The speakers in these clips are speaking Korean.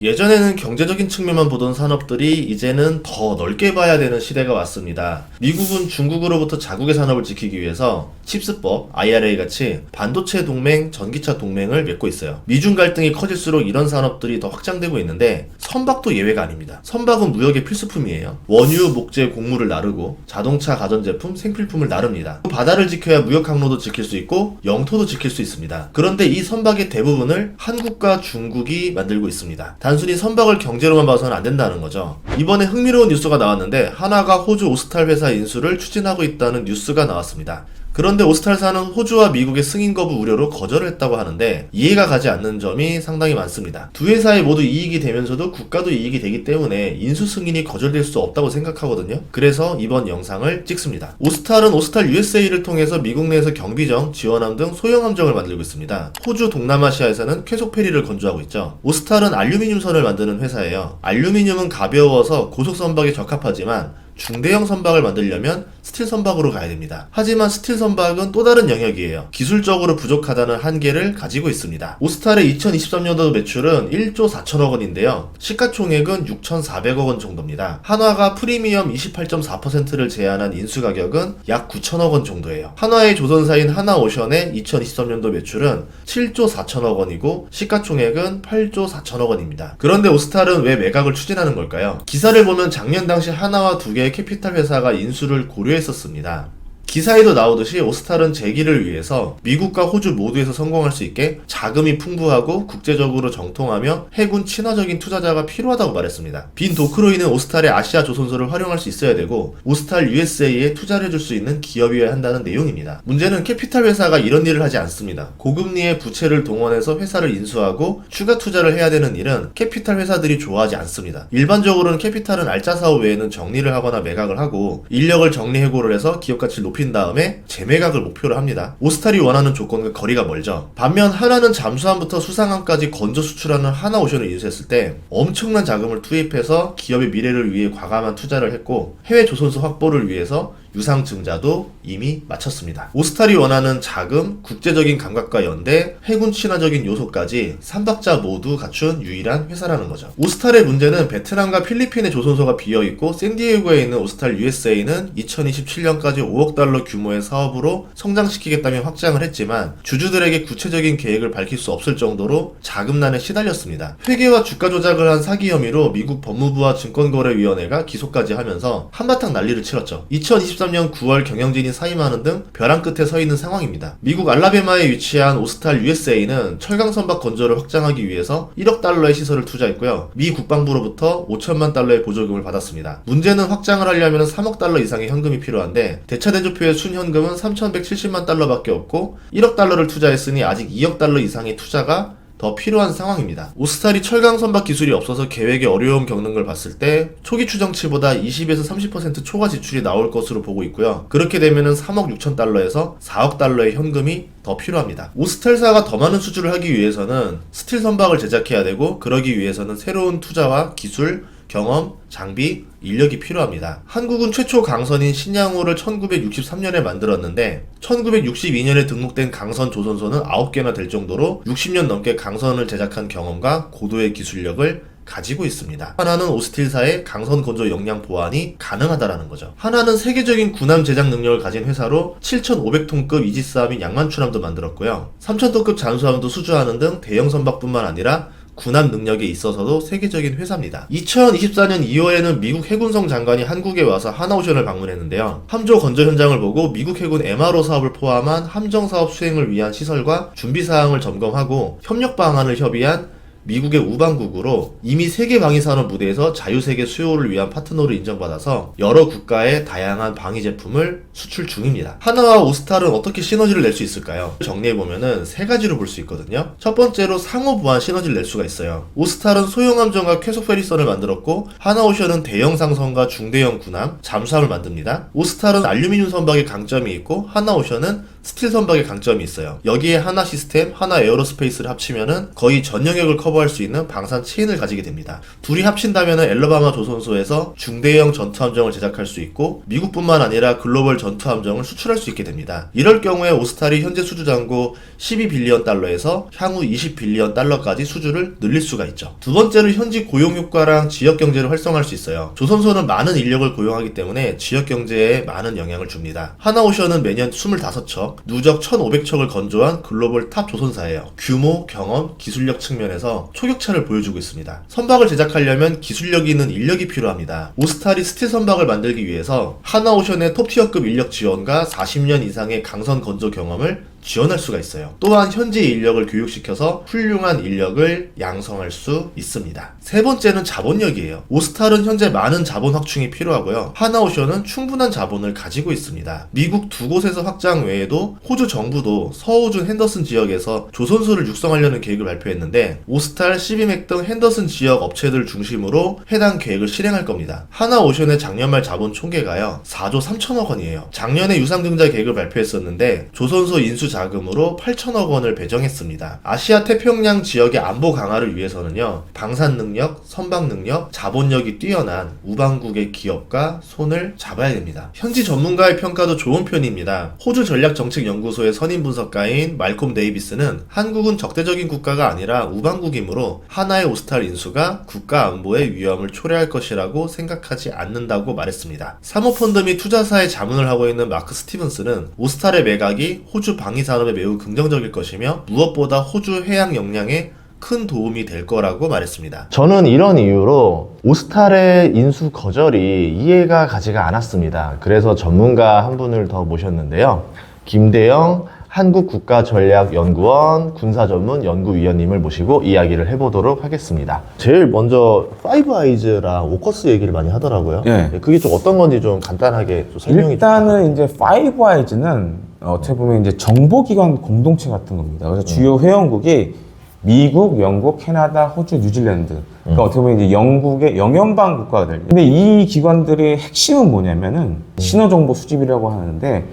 예전에는 경제적인 측면만 보던 산업들이 이제는 더 넓게 봐야 되는 시대가 왔습니다. 미국은 중국으로부터 자국의 산업을 지키기 위해서 칩스법, IRA 같이 반도체 동맹, 전기차 동맹을 맺고 있어요. 미중 갈등이 커질수록 이런 산업들이 더 확장되고 있는데 선박도 예외가 아닙니다. 선박은 무역의 필수품이에요. 원유, 목재, 곡물을 나르고 자동차, 가전제품, 생필품을 나릅니다. 바다를 지켜야 무역 항로도 지킬 수 있고 영토도 지킬 수 있습니다. 그런데 이 선박의 대부분을 한국과 중국이 만들고 있습니다. 단순히 선박을 경제로만 봐서는 안 된다는 거죠. 이번에 흥미로운 뉴스가 나왔는데 하나가 호주 오스탈 회사 인수를 추진하고 있다는 뉴스가 나왔습니다. 그런데 오스탈사는 호주와 미국의 승인 거부 우려로 거절을 했다고 하는데 이해가 가지 않는 점이 상당히 많습니다. 두 회사에 모두 이익이 되면서도 국가도 이익이 되기 때문에 인수 승인이 거절될 수 없다고 생각하거든요. 그래서 이번 영상을 찍습니다. 오스탈은 오스탈 USA를 통해서 미국 내에서 경비정, 지원함 등 소형 함정을 만들고 있습니다. 호주 동남아시아에서는 쾌속 페리를 건조하고 있죠. 오스탈은 알루미늄 선을 만드는 회사예요. 알루미늄은 가벼워서 고속 선박에 적합하지만 중대형 선박을 만들려면 스틸 선박으로 가야 됩니다. 하지만 스틸 선박은 또 다른 영역이에요. 기술적으로 부족하다는 한계를 가지고 있습니다. 오스탈의 2023년도 매출은 1조 4천억 원인데요. 시가총액은 6,400억 원 정도입니다. 한화가 프리미엄 28.4%를 제한한 인수 가격은 약 9천억 원 정도예요. 한화의 조선사인 하나오션의 2023년도 매출은 7조 4천억 원이고 시가총액은 8조 4천억 원입니다. 그런데 오스탈은 왜 매각을 추진하는 걸까요? 기사를 보면 작년 당시 하나와 두 개의 캐피탈 회사가 인수를 고려했었습니다. 기사에도 나오듯이 오스탈은 재기를 위해서 미국과 호주 모두에서 성공할 수 있게 자금이 풍부하고 국제적으로 정통하며 해군 친화적인 투자자가 필요하다고 말했습니다. 빈 도크로 있는 오스탈의 아시아 조선소를 활용할 수 있어야 되고 오스탈 USA에 투자를 해줄 수 있는 기업이어야 한다는 내용입니다. 문제는 캐피탈 회사가 이런 일을 하지 않습니다. 고금리의 부채를 동원해서 회사를 인수하고 추가 투자를 해야 되는 일은 캐피탈 회사들이 좋아하지 않습니다. 일반적으로는 캐피탈은 알짜 사업 외에는 정리를 하거나 매각을 하고 인력을 정리해고를 해서 기업 가치를 높인 다음에 재매각을 목표로 합니다. 오스탈이 원하는 조건과 거리가 멀죠. 반면 하나는 잠수함부터 수상함까지 건져 수출하는 하나오션을 인수했을 때 엄청난 자금을 투입해서 기업의 미래를 위해 과감한 투자를 했고 해외 조선소 확보를 위해서 유상증자도 이미 마쳤습니다. 오스탈이 원하는 자금, 국제적인 감각과 연대, 해군 친화적인 요소까지 3박자 모두 갖춘 유일한 회사라는 거죠. 오스탈의 문제는 베트남과 필리핀의 조선소가 비어있고 샌디에이고에 있는 오스탈 USA는 2027년까지 5억 달러 규모의 사업으로 성장시키겠다며 확장을 했지만 주주들에게 구체적인 계획을 밝힐 수 없을 정도로 자금난에 시달렸습니다. 회계와 주가 조작을 한 사기 혐의로 미국 법무부와 증권거래위원회가 기소까지 하면서 한바탕 난리를 치렀죠. 2023년 9월 경영진이 사임하는 등 벼랑 끝에 서 있는 상황입니다. 미국 알라베마에 위치한 오스탈 USA는 철강 선박 건조를 확장하기 위해서 1억 달러의 시설을 투자했고요. 미 국방부로부터 5천만 달러의 보조금을 받았습니다. 문제는 확장을 하려면 3억 달러 이상의 현금이 필요한데 대차대조표의 순현금은 3,170만 달러밖에 없고 1억 달러를 투자했으니 아직 2억 달러 이상의 투자가 더 필요한 상황입니다. 오스탈이 철강 선박 기술이 없어서 계획에 어려움 겪는 걸 봤을 때 초기 추정치보다 20에서 30% 초과 지출이 나올 것으로 보고 있고요. 그렇게 되면은 3억 6천 달러에서 4억 달러의 현금이 더 필요합니다. 오스탈사가 더 많은 수주를 하기 위해서는 스틸 선박을 제작해야 되고 그러기 위해서는 새로운 투자와 기술, 경험, 장비, 인력이 필요합니다. 한국은 최초 강선인 신양호를 1963년에 만들었는데 1962년에 등록된 강선 조선소는 9개나 될 정도로 60년 넘게 강선을 제작한 경험과 고도의 기술력을 가지고 있습니다. 하나는 오스틸사의 강선 건조 역량 보완이 가능하다라는 거죠. 하나는 세계적인 군함 제작 능력을 가진 회사로 7,500톤급 이지스함인 양만추함도 만들었고요. 3,000톤급 잠수함도 수주하는 등 대형 선박뿐만 아니라 군함 능력에 있어서도 세계적인 회사입니다. 2024년 2월에는 미국 해군성 장관이 한국에 와서 하나오션을 방문했는데요. 함조 건조 현장을 보고 미국 해군 MRO 사업을 포함한 함정 사업 수행을 위한 시설과 준비 사항을 점검하고 협력 방안을 협의한 미국의 우방국으로 이미 세계 방위산업 무대에서 자유세계 수요를 위한 파트너로 인정받아서 여러 국가의 다양한 방위 제품을 수출 중입니다. 하나와 오스탈은 어떻게 시너지를 낼 수 있을까요? 정리해보면은 세 가지로 볼 수 있거든요. 첫 번째로 상호 보완 시너지를 낼 수가 있어요. 오스탈은 소형 함정과 쾌속 페리선을 만들었고 하나오션은 대형 상선과 중대형 군함, 잠수함을 만듭니다. 오스탈은 알루미늄 선박의 강점이 있고 하나오션은 스틸 선박의 강점이 있어요. 여기에 하나 시스템, 하나 에어로스페이스를 합치면은 거의 전 영역을 커버할 수 있는 방산 체인을 가지게 됩니다. 둘이 합친다면은 엘러바마 조선소에서 중대형 전투함정을 제작할 수 있고 미국뿐만 아니라 글로벌 전투함정을 수출할 수 있게 됩니다. 이럴 경우에 오스탈이 현재 수주 잔고 12빌리언 달러에서 향후 20빌리언 달러까지 수주를 늘릴 수가 있죠. 두 번째는 현지 고용 효과랑 지역 경제를 활성화할 수 있어요. 조선소는 많은 인력을 고용하기 때문에 지역 경제에 많은 영향을 줍니다. 하나오션은 매년 25척, 누적 1,500척을 건조한 글로벌 탑 조선사예요. 규모, 경험, 기술력 측면에서 초격차를 보여주고 있습니다. 선박을 제작하려면 기술력이 있는 인력이 필요합니다. 오스탈이 스틸 선박을 만들기 위해서 하나오션의 톱티어급 인력 지원과 40년 이상의 강선 건조 경험을 지원할 수가 있어요. 또한 현지 인력을 교육시켜서 훌륭한 인력을 양성할 수 있습니다. 세 번째는 자본력이에요. 오스탈은 현재 많은 자본 확충이 필요하고요. 하나오션은 충분한 자본을 가지고 있습니다. 미국 두 곳에서 확장 외에도 호주 정부도 서호준 핸더슨 지역에서 조선소를 육성하려는 계획을 발표했는데 오스탈, 시비맥 등 핸더슨 지역 업체들 중심으로 해당 계획을 실행할 겁니다. 하나오션의 작년 말 자본 총계가요 4조 3천억 원이에요. 작년에 유상증자 계획을 발표했었는데 조선소 인수 자금으로 8천억 원을 배정했습니다. 아시아 태평양 지역의 안보 강화를 위해서는요, 방산 능력, 선박 능력, 자본력이 뛰어난 우방국의 기업과 손을 잡아야 됩니다. 현지 전문가의 평가도 좋은 편입니다. 호주 전략정책연구소의 선임 분석가인 말콤 데이비스는 한국은 적대적인 국가가 아니라 우방국이므로 하나의 오스탈 인수가 국가 안보의 위험을 초래할 것이라고 생각하지 않는다고 말했습니다. 사모펀드 및 투자사의 자문을 하고 있는 마크 스티븐스는 오스탈의 매각이 호주 방위 산업에 매우 긍정적일 것이며 무엇보다 호주 해양 역량에 큰 도움이 될 거라고 말했습니다. 저는 이런 이유로 오스탈의 인수 거절이 이해가 가지가 않았습니다. 그래서 전문가 한 분을 더 모셨는데요. 김대영 한국국가전략연구원 군사전문연구위원님을 모시고 이야기를 해보도록 하겠습니다. 제일 먼저 파이브 아이즈랑 오커스 얘기를 많이 하더라고요. 네. 그게 좀 어떤 건지 좀 간단하게 좀 설명해 주세요. 일단은 이제 파이브 아이즈는 어떻게 보면 이제 정보기관 공동체 같은 겁니다. 그래서 주요 회원국이 미국, 영국, 캐나다, 호주, 뉴질랜드. 그러니까 어떻게 보면 이제 영국의 영연방 국가가 돼요. 근데 이 기관들의 핵심은 뭐냐면은 신호정보 수집이라고 하는데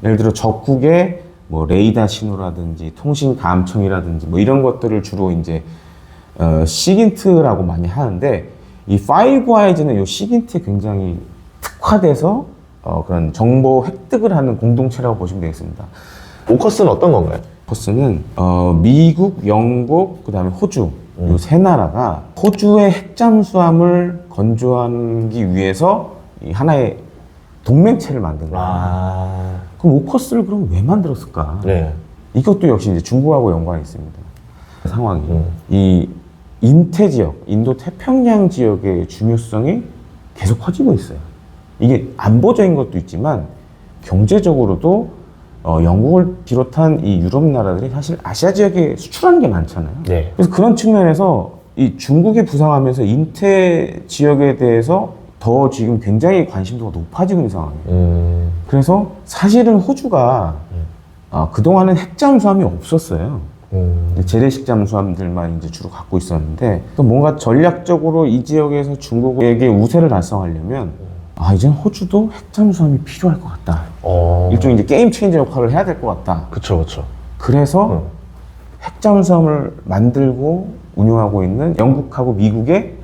예를 들어 적국의 뭐 레이더 신호라든지 통신 감청이라든지 뭐 이런 것들을 주로 이제 시긴트라고 많이 하는데 이 파이브 아이즈는 이 시긴트에 굉장히 특화돼서 그런 정보 획득을 하는 공동체라고 보시면 되겠습니다. 오커스는 어떤 건가요? 오커스는 미국, 영국, 그 다음에 호주 이 세 나라가 호주의 핵잠수함을 건조하기 위해서 이 하나의 동맹체를 만든 거예요. 그럼 오커스를 그럼 왜 만들었을까? 네. 이것도 역시 이제 중국하고 연관이 있습니다. 상황이 이 인태 지역, 인도 태평양 지역의 중요성이 계속 커지고 있어요. 이게 안보적인 것도 있지만 경제적으로도 영국을 비롯한 이 유럽 나라들이 사실 아시아 지역에 수출하는 게 많잖아요. 네. 그래서 그런 측면에서 이 중국이 부상하면서 인태 지역에 대해서 더 지금 굉장히 관심도가 높아지고 있는 상황이에요. 그래서 사실은 호주가 그동안은 핵잠수함이 없었어요. 재래식 잠수함들만 이제 주로 갖고 있었는데 또 뭔가 전략적으로 이 지역에서 중국에게 우세를 달성하려면 이젠 호주도 핵잠수함이 필요할 것 같다. 일종의 이제 게임 체인저 역할을 해야 될 것 같다. 그쵸, 그쵸. 그래서 핵잠수함을 만들고 운영하고 있는 영국하고 미국에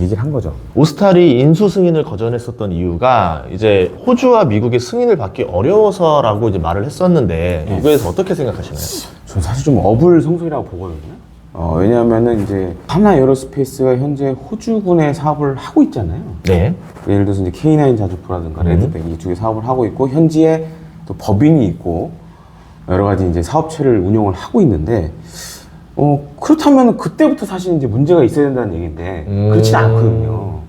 얘기를 한 거죠. 오스탈이 인수 승인을 거절했었던 이유가 이제 호주와 미국의 승인을 받기 어려워서라고 이제 말을 했었는데 이거에 대해서 어떻게 생각하시나요? 저는 사실 좀 어불성설이라고 보거든요. 왜냐하면은 이제 하나 에어로스페이스가 현재 호주군의 사업을 하고 있잖아요. 네. 예를 들어서 이제 K9 자주포라든가 레드백 이 두 개 사업을 하고 있고 현지에 또 법인이 있고 여러 가지 이제 사업체를 운영을 하고 있는데 그렇다면 그때부터 사실 이제 문제가 있어야 된다는 얘기인데 그렇진 않거든요.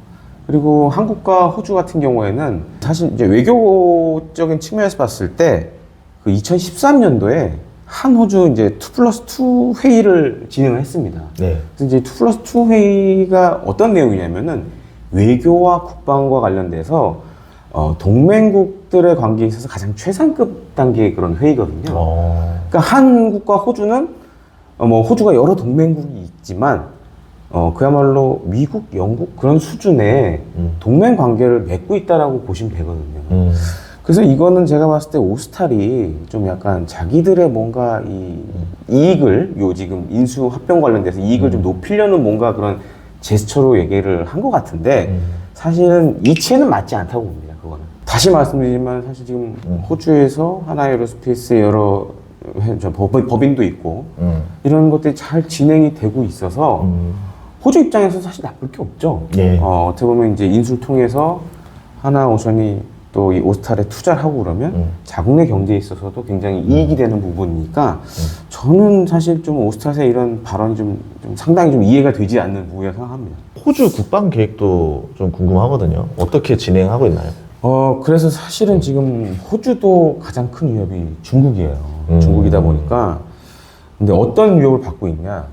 그리고 한국과 호주 같은 경우에는 사실 이제 외교적인 측면에서 봤을 때 그 2013년도에 한 호주 이제 2+2 회의를 진행을 했습니다. 네. 그래서 이제 2+2 회의가 어떤 내용이냐면은 외교와 국방과 관련돼서 동맹국들의 관계에 있어서 가장 최상급 단계의 그런 회의거든요. 그러니까 한국과 호주는 호주가 여러 동맹국이 있지만 그야말로 미국, 영국 그런 수준의 동맹 관계를 맺고 있다라고 보시면 되거든요. 그래서 이거는 제가 봤을 때 오스탈이 좀 약간 자기들의 뭔가 이 이익을 요 지금 인수 합병 관련돼서 이익을 좀 높이려는 뭔가 그런 제스처로 얘기를 한 것 같은데 사실은 이치에는 맞지 않다고 봅니다. 그거는 다시 말씀드리지만 사실 지금 호주에서 하나에어로스페이스의 여러 법인도 있고 이런 것들이 잘 진행이 되고 있어서 호주 입장에서 사실 나쁠 게 없죠. 예. 어떻게 보면 이제 인수를 통해서 하나오션이 또 이 오스탈에 투자를 하고 그러면 자국 내 경제에 있어서도 굉장히 이익이 되는 부분이니까 저는 사실 좀 오스탈의 이런 발언이 좀 상당히 좀 이해가 되지 않는 부분이라고 생각합니다. 호주 국방 계획도 좀 궁금하거든요. 어떻게 진행하고 있나요? 그래서 사실은 지금 호주도 가장 큰 위협이 중국이에요. 중국이다 보니까 근데 어떤 위협을 받고 있냐?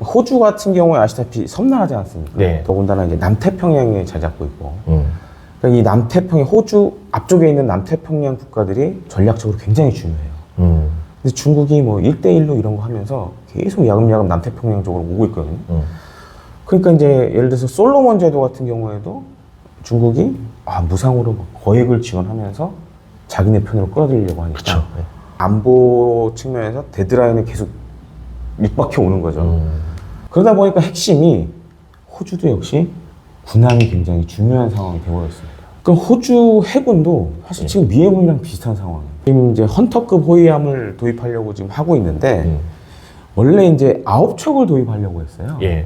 호주 같은 경우에 아시다시피 섬나라지 않습니까? 네. 더군다나 이제 남태평양에 잘 잡고 있고. 그러니까 이 남태평양, 호주 앞쪽에 있는 남태평양 국가들이 전략적으로 굉장히 중요해요. 근데 중국이 뭐 1대1로 이런 거 하면서 계속 야금야금 남태평양 쪽으로 오고 있거든요. 그러니까 이제 예를 들어서 솔로몬 제도 같은 경우에도 중국이 무상으로 막 거액을 지원하면서 자기네 편으로 끌어들이려고 하니까 그쵸. 네. 안보 측면에서 데드라인을 계속 밑박혀 오는 거죠. 그러다 보니까 핵심이 호주도 역시 군함이 굉장히 중요한 상황이 되어버렸습니다. 그럼 호주 해군도 사실 지금 미 해군이랑 비슷한 상황이에요. 지금 이제 헌터급 호위함을 도입하려고 지금 하고 있는데 원래 이제 9척을 도입하려고 했어요. 예.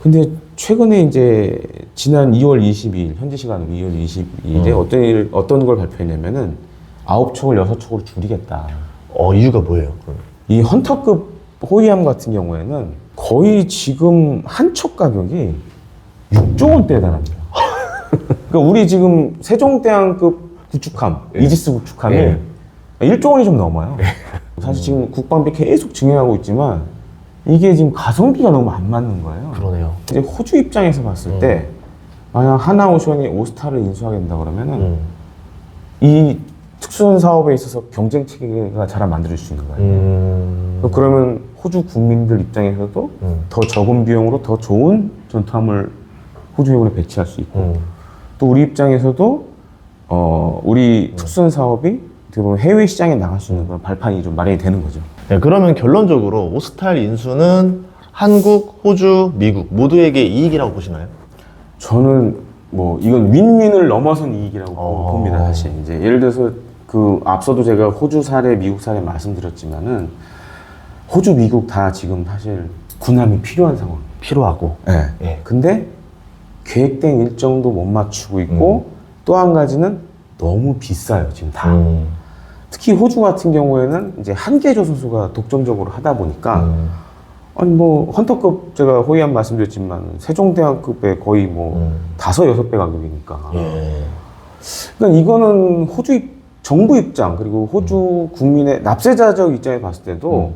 근데 최근에 이제 지난 2월 22일 현지 시간으로 2월 22일에 어떤 걸 발표했냐면은 9척을 6척으로 줄이겠다. 이유가 뭐예요? 이 헌터급 호위함 같은 경우에는 거의 지금 한 척 가격이 6조 원대에 달합니다. 그러니까 우리 지금 세종대왕급 구축함, 이지스 구축함이 1조 원이 좀 넘어요. 사실 지금 국방비 계속 증액하고 있지만 이게 지금 가성비가 너무 안 맞는 거예요. 그러네요. 이제 호주 입장에서 봤을 때 만약 하나오션이 오스타를 인수하게 된다 그러면은 이 특수한 사업에 있어서 경쟁 체계가 잘 만들 수 있는 거예요. 그러면 호주 국민들 입장에서도 더 적은 비용으로 더 좋은 전투함을 호주 해군에 배치할 수 있고 또 우리 입장에서도 우리 특수한 사업이 어떻게 보면 해외 시장에 나갈 수 있는 그런 발판이 좀 마련이 되는 거죠. 네, 그러면 결론적으로 오스탈 인수는 한국, 호주, 미국 모두에게 이익이라고 보시나요? 저는 뭐 이건 윈윈을 넘어선 이익이라고 봅니다. 사실 이제 예를 들어서 그 앞서도 제가 호주 사례, 미국 사례 말씀드렸지만은 호주, 미국 다 지금 사실 군함이 필요한 상황. 필요하고. 네. 예. 근데 계획된 일정도 못 맞추고 있고 또 한 가지는 너무 비싸요 지금 다. 특히 호주 같은 경우에는 이제 한계 조선소가 독점적으로 하다 보니까 아니 뭐 헌터급 제가 호위함 말씀드렸지만 세종대왕급의 거의 뭐 5-6배 가격이니까. 예. 그러니까 이거는 호주 정부 입장 그리고 호주 국민의 납세자적 입장에 봤을 때도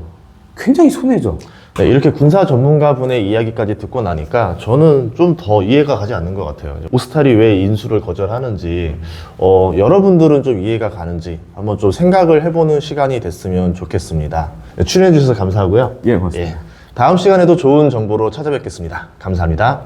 굉장히 손해죠. 네, 이렇게 군사 전문가분의 이야기까지 듣고 나니까 저는 좀 더 이해가 가지 않는 것 같아요. 오스탈이 왜 인수를 거절하는지, 여러분들은 좀 이해가 가는지 한번 좀 생각을 해보는 시간이 됐으면 좋겠습니다. 네, 출연해주셔서 감사하고요. 예, 맞습니다. 다음 시간에도 좋은 정보로 찾아뵙겠습니다. 감사합니다.